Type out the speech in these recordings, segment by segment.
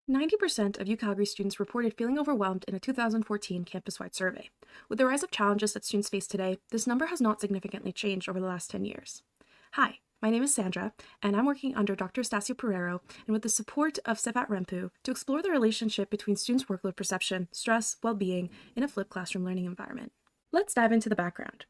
90% of UCalgary students reported feeling overwhelmed in a 2014 campus-wide survey. With the rise of challenges that students face today, this number has not significantly changed over the last 10 years. Hi, my name is Sandra, and I'm working under Dr. Stasio Pereiro and with the support of Sevat Rempu to explore the relationship between students' workload perception, stress, well-being in a flipped classroom learning environment. Let's dive into the background.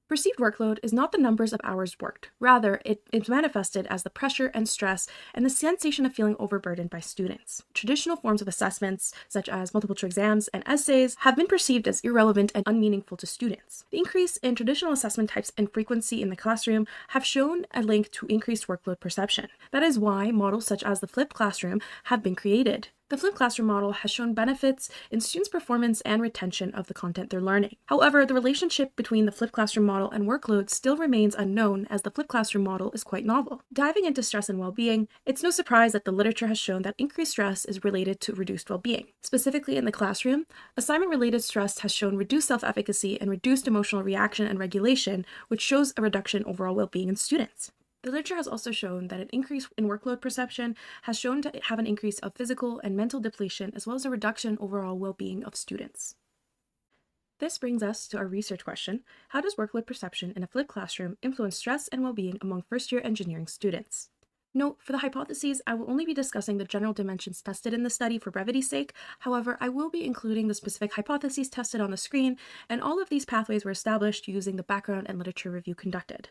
Perceived workload is not the numbers of hours worked. Rather, it is manifested as the pressure and stress and the sensation of feeling overburdened by students. Traditional forms of assessments, such as multiple choice exams and essays, have been perceived as irrelevant and unmeaningful to students. The increase in traditional assessment types and frequency in the classroom have shown a link to increased workload perception. That is why models such as the flipped classroom have been created. The flipped classroom model has shown benefits in students' performance and retention of the content they're learning. However, the relationship between the flipped classroom model and workload still remains unknown, as the flipped classroom model is quite novel. Diving into stress and well-being, it's no surprise that the literature has shown that increased stress is related to reduced well-being. Specifically in the classroom, assignment-related stress has shown reduced self-efficacy and reduced emotional reaction and regulation, which shows a reduction in overall well-being in students. The literature has also shown that an increase in workload perception has shown to have an increase of physical and mental depletion, as well as a reduction in overall well-being of students. This brings us to our research question: how does workload perception in a flipped classroom influence stress and well-being among first-year engineering students? Note, for the hypotheses, I will only be discussing the general dimensions tested in the study for brevity's sake. However, I will be including the specific hypotheses tested on the screen, and all of these pathways were established using the background and literature review conducted.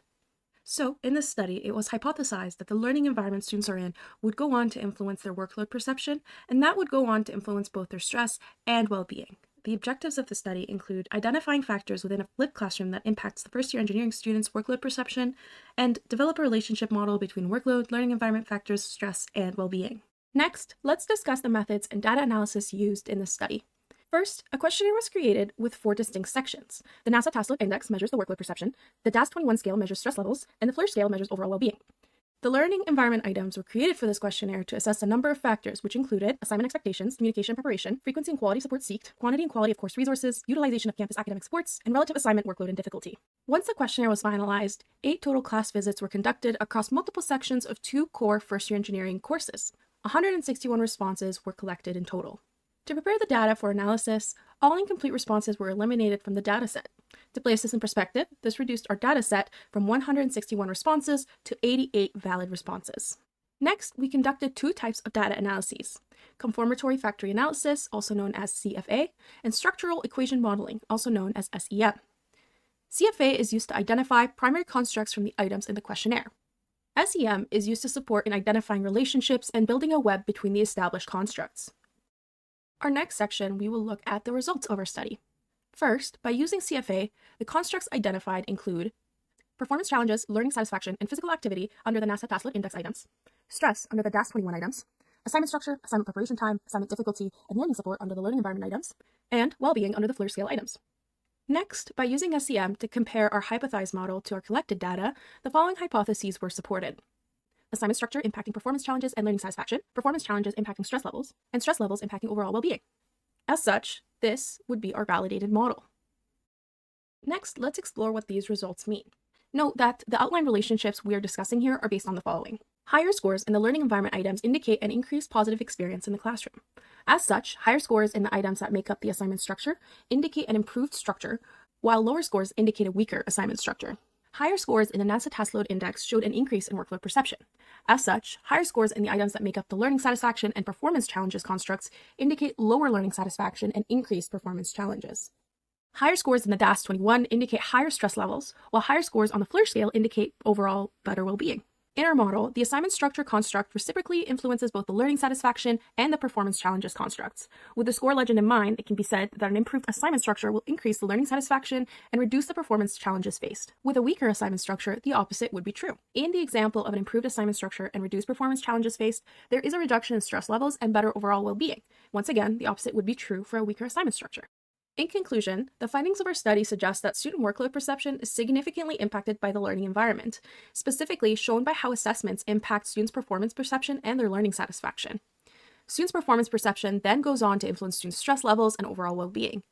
So, in this study, it was hypothesized that the learning environment students are in would go on to influence their workload perception, and that would go on to influence both their stress and well-being. The objectives of the study include identifying factors within a flipped classroom that impacts the first-year engineering students' workload perception, and develop a relationship model between workload, learning environment factors, stress, and well-being. Next, let's discuss the methods and data analysis used in this study. First, a questionnaire was created with 4 distinct sections. The NASA Task Load Index measures the workload perception, the DAS-21 scale measures stress levels, and the FLIR scale measures overall well-being. The learning environment items were created for this questionnaire to assess a number of factors, which included assignment expectations, communication and preparation, frequency and quality support sought, quantity and quality of course resources, utilization of campus academic supports, and relative assignment workload and difficulty. Once the questionnaire was finalized, 8 total class visits were conducted across multiple sections of 2 core first-year engineering courses. 161 responses were collected in total. To prepare the data for analysis, all incomplete responses were eliminated from the dataset. To place this in perspective, this reduced our dataset from 161 responses to 88 valid responses. Next, we conducted 2 types of data analyses: conformatory factory analysis, also known as CFA, and structural equation modeling, also known as SEM. CFA is used to identify primary constructs from the items in the questionnaire. SEM is used to support in identifying relationships and building a web between the established constructs. Our next section, we will look at the results of our study. First, by using CFA, the constructs identified include performance challenges, learning satisfaction, and physical activity under the NASA Task Load Index items, stress under the DAS-21 items, assignment structure, assignment preparation time, assignment difficulty, and learning support under the learning environment items, and well-being under the FLIR scale items. Next, by using SEM to compare our hypothesized model to our collected data, the following hypotheses were supported: assignment structure impacting performance challenges and learning satisfaction, performance challenges impacting stress levels, and stress levels impacting overall well-being. As such, this would be our validated model. Next, let's explore what these results mean. Note that the outline relationships we are discussing here are based on the following. Higher scores in the learning environment items indicate an increased positive experience in the classroom. As such, higher scores in the items that make up the assignment structure indicate an improved structure, while lower scores indicate a weaker assignment structure. Higher scores in the NASA Task Load Index showed an increase in workload perception. As such, higher scores in the items that make up the learning satisfaction and performance challenges constructs indicate lower learning satisfaction and increased performance challenges. Higher scores in the DAS-21 indicate higher stress levels, while higher scores on the FLIR scale indicate overall better well-being. In our model, the assignment structure construct reciprocally influences both the learning satisfaction and the performance challenges constructs. With the score legend in mind, it can be said that an improved assignment structure will increase the learning satisfaction and reduce the performance challenges faced. With a weaker assignment structure, the opposite would be true. In the example of an improved assignment structure and reduced performance challenges faced, there is a reduction in stress levels and better overall well-being. Once again, the opposite would be true for a weaker assignment structure. In conclusion, the findings of our study suggest that student workload perception is significantly impacted by the learning environment, specifically shown by how assessments impact students' performance perception and their learning satisfaction. Students' performance perception then goes on to influence students' stress levels and overall well-being.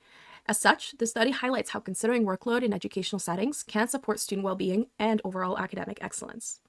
As such, the study highlights how considering workload in educational settings can support student well-being and overall academic excellence.